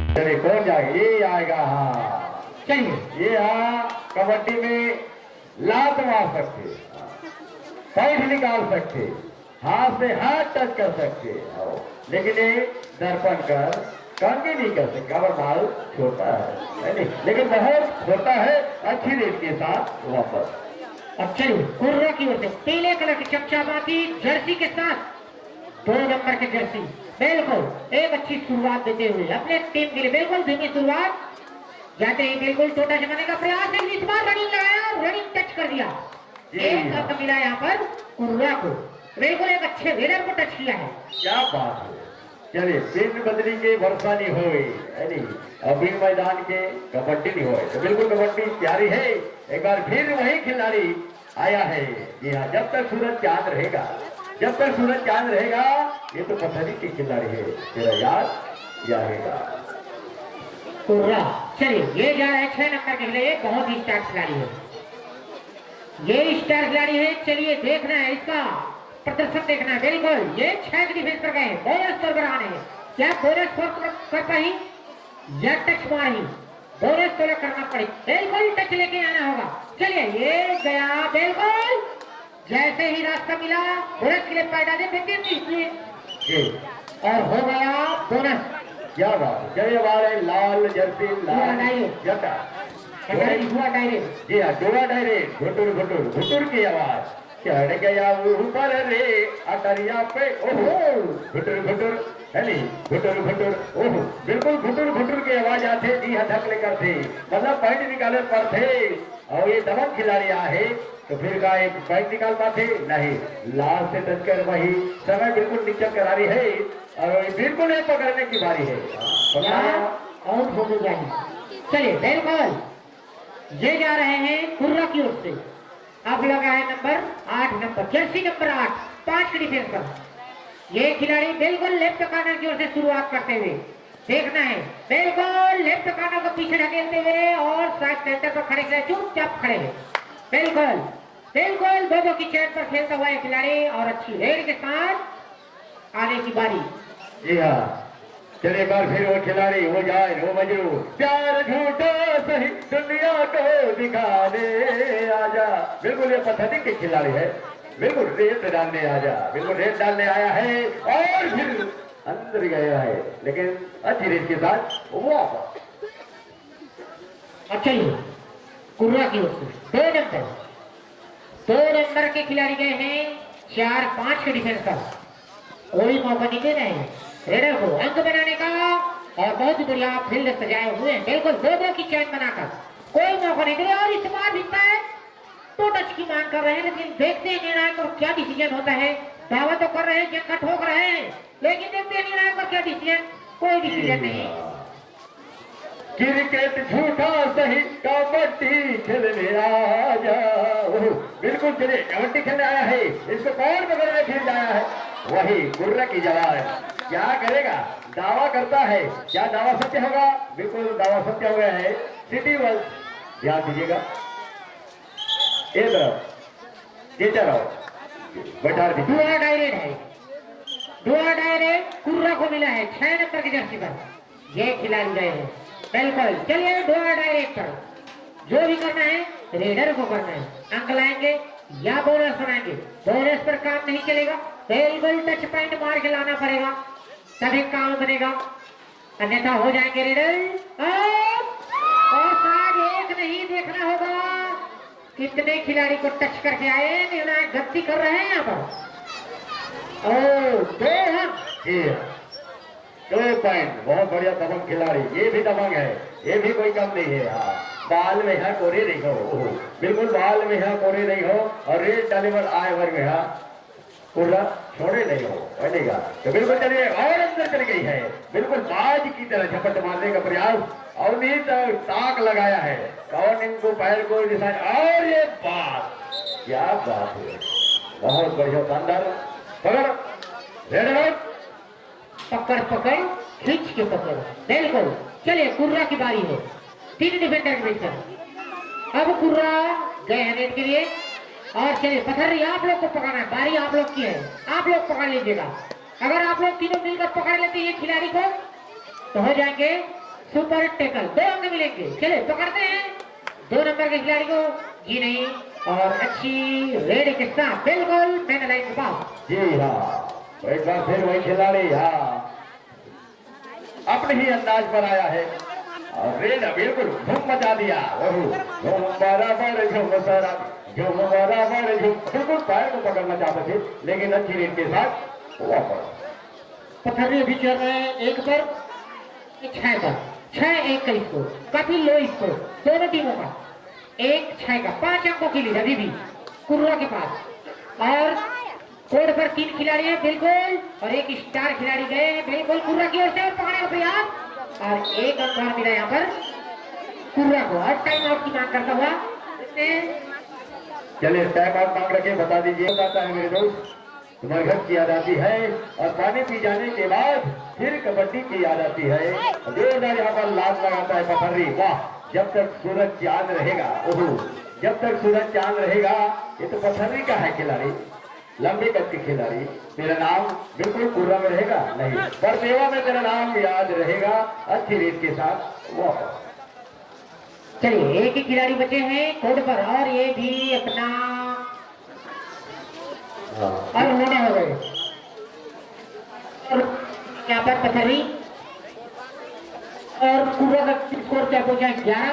चलिए कौन जाएगा? ये आएगा। हाँ चलिए ये, हाँ कबड्डी में लात मार सकते, पैठ निकाल सकते, हाथ से हाथ टच कर सकते, लेकिन ये दर्पण कर कंगी नहीं कर सकते। अगर माल छोटा है नहीं, लेकिन बहुत छोटा है, अच्छी रेट के साथ वापस। अब चलिए कुर्रा की ओर से पीले कलर की चमचाबाती जर्सी के साथ 2 नंबर की जर्सी, बिल्कुल एक अच्छी शुरुआत देते हुए अपने टीम के लिए बिल्कुल धीमी शुरुआत जाते ही बिल्कुल छोटा जमाने का प्रयास है। इस बार रनिंग लगाया, रनिंग टच कर दिया, एक अंक मिला यहाँ पर कुर्रा को, बिल्कुल एक अच्छे रेडर को टच किया है। क्या बात है। चलिए बिन बदली के वर्षा नहीं हो नहीं, अभी मैदान के कबड्डी नहीं हो, तो बिल्कुल कबड्डी प्यारी है। एक बार फिर वही खिलाड़ी आया है। जी हाँ, जब तक सूरज चांद रहेगा, जब तक सूरज चांद रहेगा, ये तो पथरी की खिलाड़ी है, तेरा याद रहेगा। कुर्रा चलिए ये जा रहे हैं 6 नंबर के लिए, बहुत ही स्टार खिलाड़ी है, ये स्टार खिलाड़ी है। चलिए देखना है इसका प्रदर्शन, देखना है बिल्कुल। ये 6 की डिफेंस पर गए, बोनस पर बनाने, क्या बोनस कर पाई या टच मारी, बोनस तो करना पड़ी, बिल्कुल टच लेके आना होगा। चलिए ये गया, बिल्कुल जैसे ही रास्ता मिला बोनस के लिए पैदा दे और हो गया बोनस। क्या बात, जय हमारे लाल जर्सी लाल जटा डायरेक्ट। जी हाँ, डोरा डायरेक्ट, घुटुर घुटुर घुटुर की आवाज, चढ़ गया ऊपर रे अटरिया पे, ओहो घुटुर घुटुर है नहीं, घुटुर घुटुर, ओहो बिल्कुल घुटुर घुटुर की आवाज आते। जी हाँ, धक लेकर थे, मतलब पैंट निकाले पर थे, और ये दमन खिलाड़ी है तो फिर का एक पैंट निकाल पाते नहीं, लाल से टच कर वही समय बिल्कुल नीचे करा रही है, और बिल्कुल ये पकड़ने की बारी है, आउट हो जाएंगे। चलिए बिल्कुल ये जा रहे हैं कुर्रा की ओर से, अब लगा है नंबर 8 नंबर, जर्सी नंबर 8, 5 की डिफेंस पर। ये खिलाड़ी बिल्कुल लेफ्ट कॉर्नर की ओर से शुरुआत करते हुए, देखना है बिल्कुल लेफ्ट कॉर्नर को पीछे ढकेलते हुए और साइड सेंटर पर खड़े खड़े चुपचाप खड़े हैं, बिल्कुल बिल्कुल दो की चैट पर खेलता हुआ है खिलाड़ी, और अच्छी रेड के साथ आने की बारी। जी हाँ, चलिए बार फिर वो खिलाड़ी हो जाए, वो मजरू प्यार झूठा सही दुनिया को दिखाने आजा, बिल्कुल ये पद्धति के खिलाड़ी है, बिल्कुल रेत डालने आजा, बिल्कुल रेत डालने आया है और फिर अंदर गया है, लेकिन अच्छी रेत के साथ वापस। अच्छा ये कुर्रा की ओर से 2 नंबर के खिलाड़ी गए हैं 4-5 के डिफेंस का, कोई मौका नहीं दे रहे हैं रेडर को अंक बनाने का, और बहुत बढ़िया फील्ड सजाए हुए हैं, बिल्कुल 2-2 की चैन बनाकर कोई मौका नहीं दे रहे। और इस बार दिखता है तो टच की मांग कर रहे हैं, लेकिन देखते हैं निर्णायक और क्या डिसीजन होता है। दावा तो कर रहे हैं, जंगा ठोक रहे हैं, लेकिन देखते हैं निर्णायक और क्या डिसीजन, कोई डिसीजन नहीं। क्रिकेट झूठा सही कबड्डी खेलने आजा, बिल्कुल चलिए कबड्डी खेलने आया है, इसको कौन पकड़ने फिर आया है, वही कुर्रा की जवाब। क्या करेगा, दावा करता है, क्या दावा सत्य होगा, बिल्कुल दावा सत्य हो गया है। सिटी वर्ल्ड ध्यान दीजिएगा, एक तरफ जीते रहो, बैठा दुआ डायरेक्ट है, दुआ डायरेक्ट कुर्रा को मिला है 6 नंबर की जर्सी पर, ये खिलाड़ी गए हैं बिल्कुल। चलिए दुआ डायरेक्ट पर जो भी करना है रेडर को करना है, अंक लाएंगे या बोनस बनाएंगे, बोनस पर काम नहीं चलेगा, बिल्कुल टच पॉइंट मार के लाना पड़ेगा तभी काम बनेगा, अन्यथा हो जाएंगे रेडर। और शायद एक नहीं देखना होगा कितने खिलाड़ी को टच करके आए, निर्णायक गलती कर रहे हैं यहाँ पर। दो पॉइंट, बहुत बढ़िया दबंग खिलाड़ी, ये भी दबंग है, ये भी कोई कम नहीं है। हाँ बाल में है कोरे नहीं हो, बिल्कुल बाल में है कोरे नहीं हो, और रेड डालीवर आए वर्ग में है पूरा छोड़े नहीं हो बनेगा, तो बिल्कुल चलिए और अंदर चली गई है, बिल्कुल बाज की तरह झपट मारने का प्रयास, और नहीं तो ताक लगाया है कौन इनको पैर को दिशा, और ये बात क्या बात है, बहुत बढ़िया शानदार पकड़ रेड पकड़ पकड़ खींच के पकड़, बिल्कुल। चलिए कुर्रा की बारी है, 3 डिफेंडर के बीच में, अब कुर्रा गए हैं नेट के लिए, और चलिए पत्थर आप लोग को पकड़ना है, बारी आप लोग की है, आप लोग पकड़ लीजिएगा। अगर आप लोग तीनों मिलकर पकड़ लेते हैं खिलाड़ी को तो हो जाएंगे सुपर टेकल, 2 अंक मिलेंगे। चले पकड़ते हैं 2 नंबर के खिलाड़ी को। जी नहीं, और अच्छी रेड के साथ बिल्कुल मैंने लाइन के पास। जी हाँ, तो एक बार फिर वही खिलाड़ी हाँ अपने ही अंदाज पर आया है और रेड बिल्कुल धूम मचा दिया। धूम बराबर झूम सारा झूम बराबर झूम, बिल्कुल पैर को पकड़ना चाहते थे लेकिन अच्छी रेड के साथ वापस। पथरी अभी चल रहे हैं 1 पर 6 पर, 6-1 का स्कोर, काफी लो स्कोर दोनों टीमों का। 1-6 का 5 अंकों की लीड अभी भी कुर्रा के पास। और कोर्ट पर 3 खिलाड़ी हैं बिल्कुल, और एक स्टार खिलाड़ी गए हैं बिल्कुल कुर्रा की ओर से, और पकड़ने का प्रयास, और 1 अंक और मिला यहाँ पर कुर्रा को। और टाइम आउट की मांग करता हुआ चलिए टाइम आउट मांग रखे, बता दीजिए। बताता है मेरे दोस्त, तुम्हारे घर की याद आती है और पानी पी जाने के बाद फिर कबड्डी की याद आती है। जोरदार यहाँ पर लात लगाता है पथर्री। वाह, जब तक सूरज चांद रहेगा, ओहो जब तक सूरज चांद रहेगा। ये तो पथर्री का है खिलाड़ी, लंबे कद के खिलाड़ी। तेरा नाम बिल्कुल कुर्रा में रहेगा नहीं, पर सेवा में तेरा नाम याद रहेगा अच्छी रेट के साथ। वाह, चलिए एक ही खिलाड़ी बचे हैं कोर्ट पर, और ये भी अपना और होने हो गए। और यहाँ पर पथरी और कुर्रा का स्कोर क्या पहुंचा 11,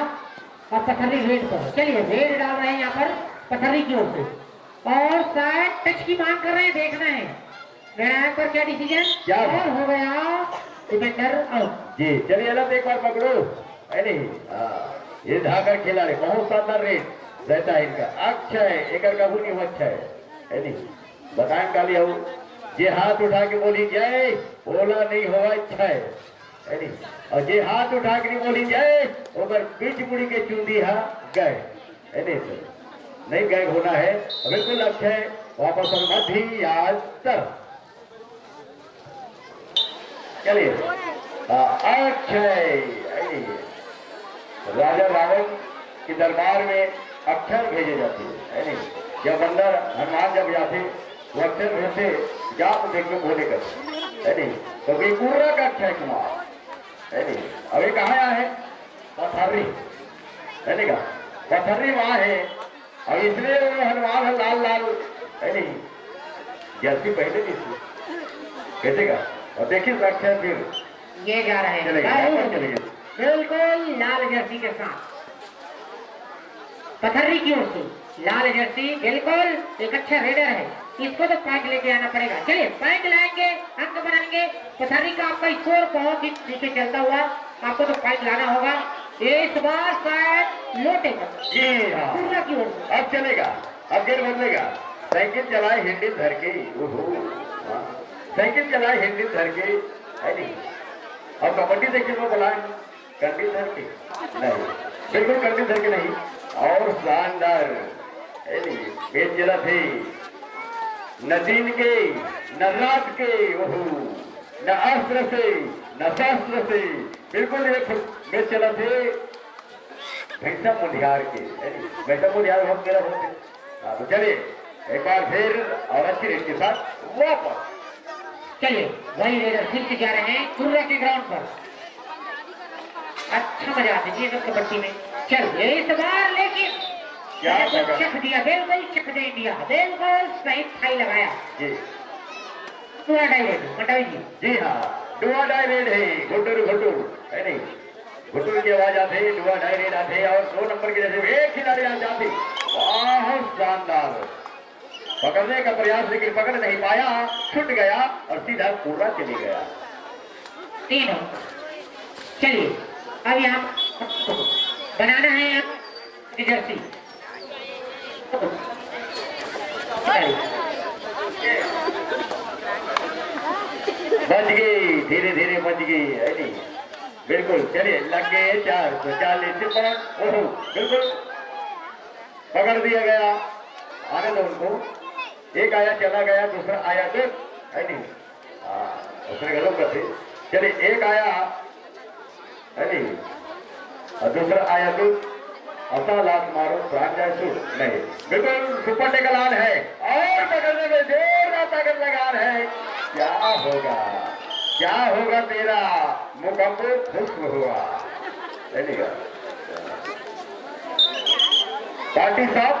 और पथरी रेड पर। चलिए रेड डाल रहे हैं यहाँ पर पथरी की ओर से, और शायद टच की मांग कर रहे हैं, देखना है निर्णायक पर क्या डिसीजन। क्या और हो गया डिफेंडर आउट। जी चलिए अलग एक बार पकड़ो। अरे ये धाकर खिलाड़ी बहुत शानदार रेट रहता है इनका। अक्षय एक कबूनी अच्छा है बताएं काली हो। ये हाथ उठा के बोली जय, बोला नहीं होगा अच्छा है और ये हाथ उठा के नहीं बोली जय, ओकर बीच मुड़ी के चूंदी हा गए नहीं गए होना है बिल्कुल। अक्षय वापस मध्य याद तर। चलिए अक्षय राजा रावण के दरबार में अक्षर भेजे जाते है जब अंदर हनुमान जब जाते वो अक्षर भेजते जाप देखने बोले करते है तो कुर्रा का अक्षय कुमार है अभी कहा आया है पथर्री है पथर्री वहां है और इसलिए वो हनुमान है लाल लाल है जर्सी पहले भी कैसे का। और देखिए अक्षर फिर ये जा रहे हैं चलेंगे बिल्कुल लाल जर्सी के साथ पथर्री की ओर से। लाल जर्सी बिल्कुल एक अच्छा रेडर है, इसको तो पॉइंट लेके आना पड़ेगा। चलिए पॉइंट लाएंगे, अंक बनाएंगे। पथर्री का आपका स्कोर बहुत ही नीचे चलता हुआ, आपको तो पॉइंट लाना होगा। इस बार शायद लोटे जी हाँ की ओर से अब चलेगा, अब गेर बदलेगा। साइकिल चलाए हिंदी धर के, साइकिल चलाए हिंदी धर के है नहीं। अब कबड्डी देखिए को बुलाए कंडी धर के नहीं, बिल्कुल कंडी धर के नहीं। और शानदार बेच चला थे न दिन के न रात के, ओहो न अस्त्र से न शास्त्र से, बिल्कुल ये बेच चला थे भैंसा मुंडियार के। भैंसा मुंडियार बहुत मेरा होते। तो चलिए एक बार फिर और अच्छी रेट के साथ वापस। चलिए वही रेडर फिर से जा रहे हैं कुर्रा के ग्राउंड पर। अच्छा मजा आती है कबड्डी में। चलिए इस बार लेकिन क्या चक दिया, बिल्कुल चक दे इंडिया, बिल्कुल सही थाई लगाया जी। डुआ डायरेक्ट मटाई जी हाँ डुआ डायरेक्ट है, घुटुर घुटुर है नहीं, घुटुर की आवाज आते डुआ डायरेक्ट आते। और 2 नंबर के जैसे एक खिलाड़ी आ जाते, बहुत शानदार पकड़ने का प्रयास लेकिन पकड़ नहीं पाया, छूट गया और सीधा पूरा चले गया। 3। चलिए अब यहाँ बनाना है जर्सी। बच गई, धीरे धीरे बच गई है नहीं, बिल्कुल। चलिए लग गए 440 ओहो बिल्कुल पकड़ दिया गया। आने दो उनको, एक आया चला गया, दूसरा आया तो है नहीं, दूसरे घरों का थे। चलिए एक आया है नहीं और दूसरा आया तो अपना लात मारो प्राण जाए सूट नहीं, बिल्कुल सुपर टेकलान है और पकड़ने में जोरदार ताकत लगा है। क्या होगा क्या होगा तेरा मुकम्मल खुश हुआ पार्टी साहब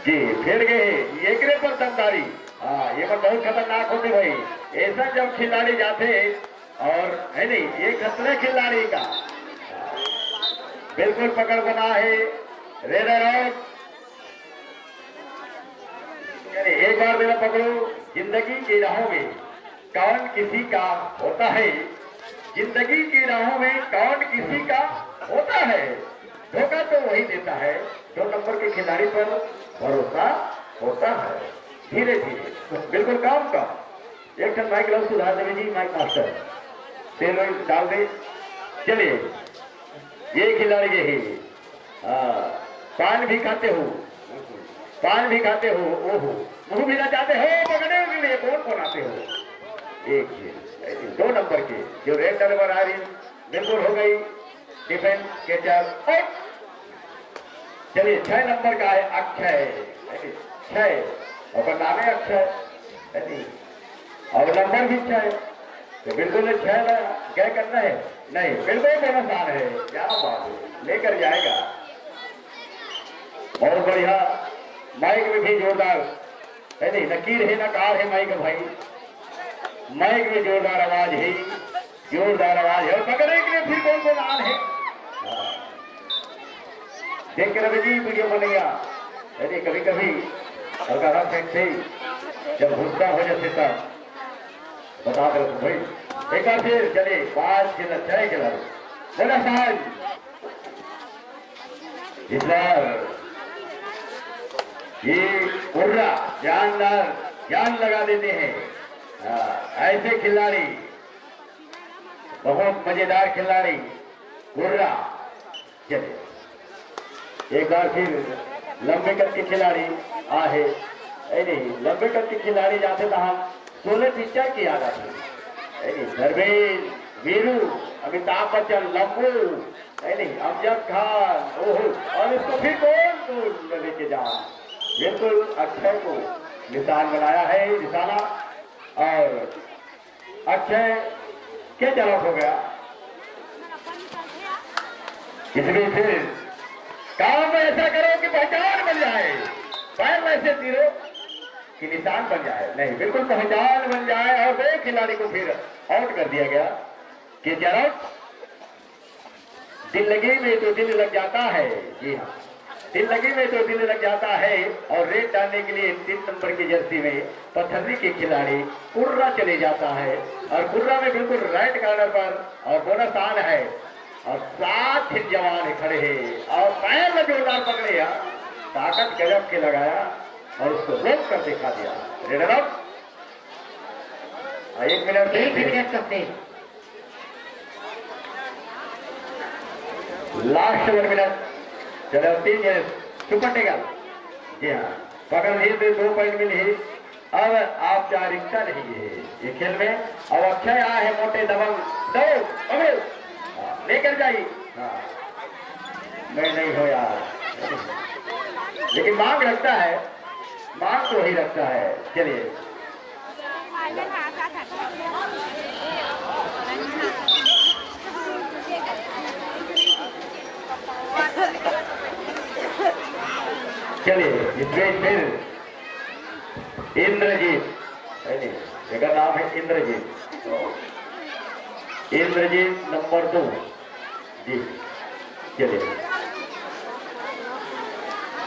जी फिर गए ये पर दमदारी। हाँ ये पर बहुत खतरनाक होती भाई ऐसा जब खिलाड़ी जाते और है नहीं ये खतरे खिलाड़ी का बिल्कुल पकड़ बना है रेडर आउट। एक बार मेरा पकड़ो जिंदगी की राहों में कौन किसी का होता है जिंदगी की राहों में कौन किसी का होता है धोखा तो वही देता है 2 नंबर के खिलाड़ी पर भरोसा होता है धीरे धीरे बिल्कुल काम का एक टन माइक लव सुधार देवी जी माइक मास्टर तेल डाल दे। चलिए ये खिलाड़ी ये ही पान भी खाते हो ओहो मुंह भी ना जाते हो पकड़ने के लिए कौन आते हो एक 2 नंबर के जो रेड डलवर आ रही बिल्कुल हो गई डिफेंस कैचर। चलिए 6 नंबर का है अक्षय 6 और नाम है अक्षय और नंबर भी 6 तो बिल्कुल 6 क्या करना है नहीं बिल्कुल बोनस आ रहे क्या बात है लेकर जाएगा बहुत बढ़िया। माइक में भी जोरदार है नहीं नकीर है नकार है माइक भाई माइक में जोरदार आवाज है और पकड़ने के लिए फिर कौन आन है देख के रवि जी वीडियो बनेगा है नहीं कभी कभी अगर सेट से जब गुस्सा हो जाते तब बता दो भाई एक बार फिर चले 5 खिला 6 खिला बोला साहब इस बार ये उर्रा जानदार जान लगा देते हैं ऐसे खिलाड़ी बहुत मजेदार खिलाड़ी उर्रा। चले एक बार फिर लंबे कद के खिलाड़ी आहे नहीं लंबे कद के खिलाड़ी जाते तो हम 16 पिक्चर की याद आती धर्मेंद्र वीरू अमिताभ बच्चन लंबू नहीं अमजद खान ओहो और इसको फिर कौन लेके जा बिल्कुल अक्षय को निशान बनाया है निशाना और अक्षय क्या जवाब हो गया इसमें फिर काम ऐसा करो कि पहचान बन जाए पैर वैसे तीरो कि निशान बन जाए नहीं बिल्कुल पहचान बन जाए और 2 खिलाड़ी को फिर आउट कर दिया गया कि जरा दिल लगी में तो दिल लग जाता है। जी हाँ दिल लगी में तो दिल लग जाता है और रेड डालने के लिए 3 नंबर की जर्सी में पथर्री के खिलाड़ी कुर्रा चले जाता है और कुर्रा में बिल्कुल राइट कॉर्नर पर और बोनस आन है और 7 हिट जवान खड़े हैं और पैर में जोरदार पकड़े ताकत गजब के लगाया और उसको रोक कर दिखा दिया raider out 1 minute last 1 minute चलो 3 सुपर टेगल। जी हाँ पकड़ लिए 2 पॉइंट मिले अब आप चार रिक्शा नहीं है ये खेल में अब अक्षय आए हैं मोटे दबंग दो लेकर जाइए नहीं हो यार लेकिन मांग रखता है मांग तो वही रखता है। चलिए इसमें फिर इंद्रजीत जगह नाम है इंद्रजीत नंबर 2 जी। चलिए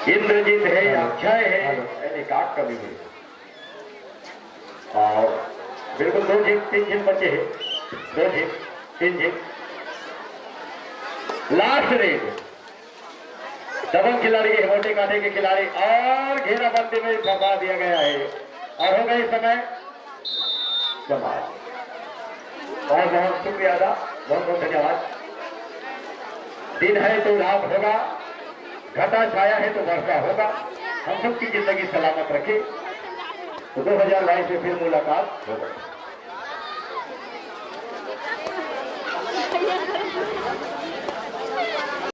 इंद्रजीत है अक्षय है काट कभी है और बिल्कुल 2 जीत 3 जीत बचे हैं 2 जीत 3 जीत लास्ट रेड डबल खिलाड़ी के मोटे कांटे के खिलाड़ी और घेराबंदी में फंसा दिया गया है और हो गई समय समाप्त। बहुत बहुत शुक्रिया अदा बहुत बहुत धन्यवाद। दिन है तो रात होगा घटा छाया है तो वर्षा होगा हम सबकी जिंदगी सलामत रखे तो 2022 में फिर मुलाकात होगा।